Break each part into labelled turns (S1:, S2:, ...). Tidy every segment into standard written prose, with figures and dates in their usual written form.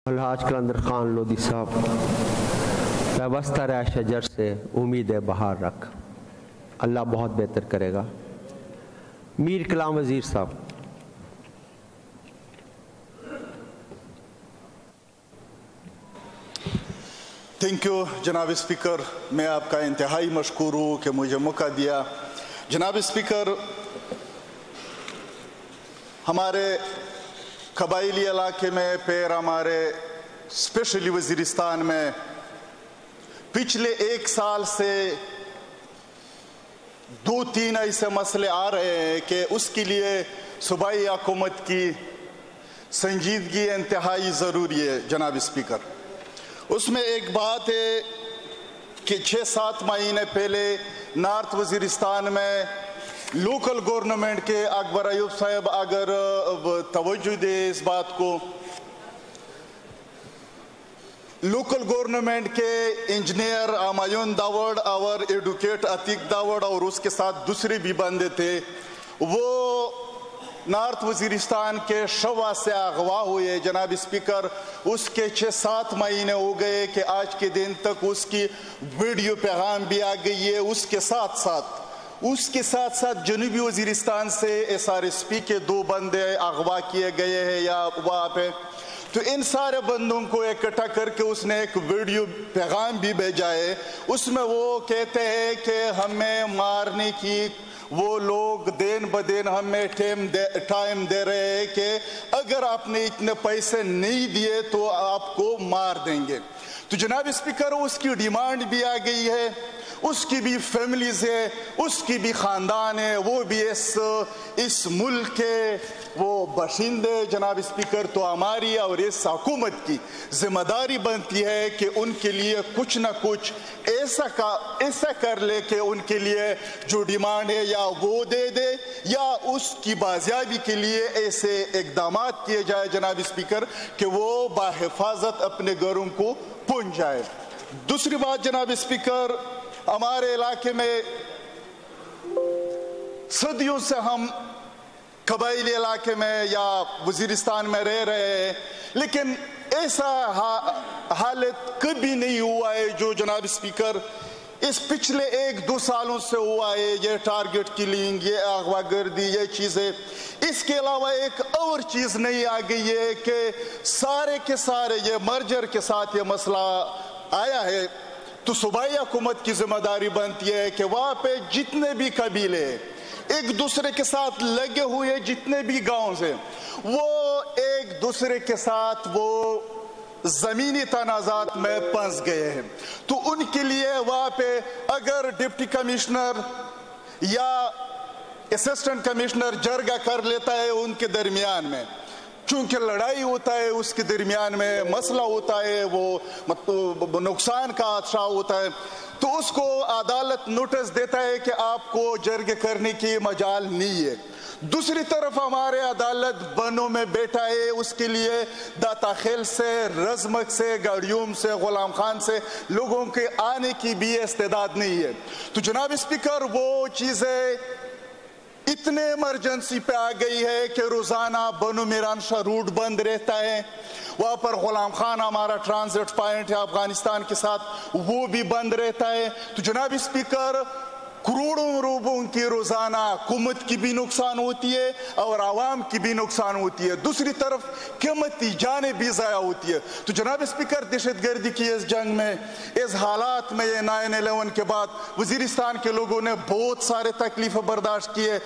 S1: الحاج کلندر خان لودھی صاحب، وابستہ رہ شجر سے امید بہار رکھ، اللہ بہت بہتر کرے گا۔ میر کلام وزیر صاحب۔
S2: تھینک یو جناب اسپیکر، میں آپ کا انتہائی مشکور ہوں کہ مجھے موقع دیا۔ جناب اسپیکر، ہمارے قبائلی علاقے میں پھر ہمارے اسپیشلی وزیرستان میں پچھلے ایک سال سے 2-3 ایسے مسئلے آ رہے ہیں کہ اس کے لیے صوبائی حکومت کی سنجیدگی انتہائی ضروری ہے۔ جناب اسپیکر، اس میں ایک بات ہے کہ 6-7 مہینے پہلے نارتھ وزیرستان میں لوکل گورنمنٹ کے اکبر ایوب صاحب اگر توجہ دے اس بات کو، لوکل گورنمنٹ کے انجینئر ہمایون داوڑ اور ایڈوکیٹ عتیق داوڑ اور اس کے ساتھ دوسرے بھی بندے تھے، وہ نارتھ وزیرستان کے شوا سے اغوا ہوئے۔ جناب اسپیکر، اس کے 6-7 مہینے ہو گئے کہ آج کے دن تک اس کی ویڈیو پیغام بھی آ گئی ہے۔ اس کے ساتھ ساتھ جنوبی وزیرستان سے SRSP کے 2 بندے اغوا کیے گئے ہیں یا وہاں پہ، تو ان سارے بندوں کو اکٹھا کر کے اس نے ایک ویڈیو پیغام بھی بھیجا ہے۔ اس میں وہ کہتے ہیں کہ ہمیں مارنے کی وہ لوگ دن بدن ہمیں ٹائم دے رہے ہیں کہ اگر آپ نے اتنے پیسے نہیں دیے تو آپ کو مار دیں گے۔ تو جناب اسپیکر، اس کی ڈیمانڈ بھی آ گئی ہے، اس کی بھی فیملیز ہے، اس کی بھی خاندان ہے، وہ بھی اس ملک کے وہ باشندے۔ جناب اسپیکر، تو ہماری اور اس حکومت کی ذمہ داری بنتی ہے کہ ان کے لیے کچھ نہ کچھ ایسا کر لے کہ ان کے لیے جو ڈیمانڈ ہے یا وہ دے دے یا اس کی بازیابی کے لیے ایسے اقدامات کیے جائے جناب اسپیکر کہ وہ باحفاظت اپنے گھروں کو پہنچ جائے۔ دوسری بات جناب اسپیکر، ہمارے علاقے میں صدیوں سے ہم قبائلی علاقے میں یا وزیرستان میں رہ رہے ہیں، لیکن ایسا حالت کبھی نہیں ہوا ہے جو جناب اسپیکر اس پچھلے 1-2 سالوں سے ہوا ہے۔ یہ ٹارگٹ کلنگ، یہ اغوا گردی، یہ چیزیں، اس کے علاوہ ایک اور چیز نہیں آ گئی ہے کہ سارے کے سارے یہ مرجر کے ساتھ یہ مسئلہ آیا ہے، تو صوبائی حکومت کی ذمہ داری بنتی ہے کہ وہاں پہ جتنے بھی قبیلے ایک دوسرے کے ساتھ لگے ہوئے، جتنے بھی گاؤں سے وہ ایک دوسرے کے ساتھ وہ زمینی تنازعات میں پھنس گئے ہیں، تو ان کے لیے وہاں پہ اگر ڈپٹی کمشنر یا اسسٹنٹ کمشنر جرگہ کر لیتا ہے ان کے درمیان میں، چونکہ لڑائی ہوتا ہے اس کے درمیان میں مسئلہ ہوتا ہے، وہ نقصان کا خدشہ ہوتا ہے، تو اس کو عدالت نوٹس دیتا ہے کہ آپ کو جرگے کرنے کی مجال نہیں ہے۔ دوسری طرف ہمارے عدالت بنوں میں بیٹھا ہے، اس کے لیے داتا خیل سے، رزمک سے، گاڑیوم سے، غلام خان سے لوگوں کے آنے کی بھی استعداد نہیں ہے۔ تو جناب اسپیکر، وہ چیزیں اتنے ایمرجنسی پہ آ گئی ہے کہ روزانہ بنو میران شاہ روٹ بند رہتا ہے، وہاں پر غلام خان ہمارا ٹرانزٹ پوائنٹ ہے افغانستان کے ساتھ، وہ بھی بند رہتا ہے۔ تو جناب اسپیکر، کروڑوں روپوں کی روزانہ حکومت کی بھی نقصان ہوتی ہے اور عوام کی بھی نقصان ہوتی ہے، دوسری طرف قیمتی جانیں بھی ضائع ہوتی ہے۔ تو جناب اسپیکر، دہشت گردی کی اس جنگ میں، اس حالات میں، یہ 9/11 کے بعد وزیرستان کے لوگوں نے بہت سارے تکلیفیں برداشت کیے،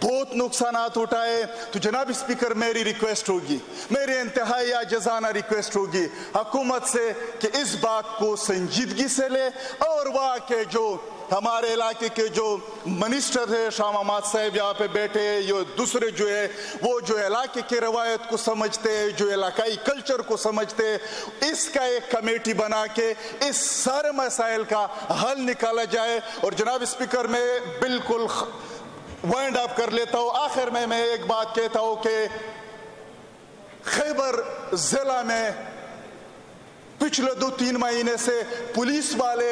S2: بہت نقصانات اٹھائے۔ تو جناب اسپیکر، میری ریکویسٹ ہوگی، میری انتہائی عاجزانہ ریکویسٹ ہوگی حکومت سے کہ اس بات کو سنجیدگی سے لے، اور وہاں کے جو ہمارے علاقے کے جو منسٹر ہے شاہ محمد صاحب یہاں پہ بیٹھے، یہ دوسرے جو ہے وہ جو علاقے کی روایت کو سمجھتے، جو علاقائی کلچر کو سمجھتے، اس کا ایک کمیٹی بنا کے اس سارے مسائل کا حل نکالا جائے۔ اور جناب اسپیکر، میں بالکل وائنڈ اپ کر لیتا ہوں، آخر میں ایک بات کہتا ہوں کہ خیبر ضلع میں پچھلے 2-3 مہینے سے پولیس والے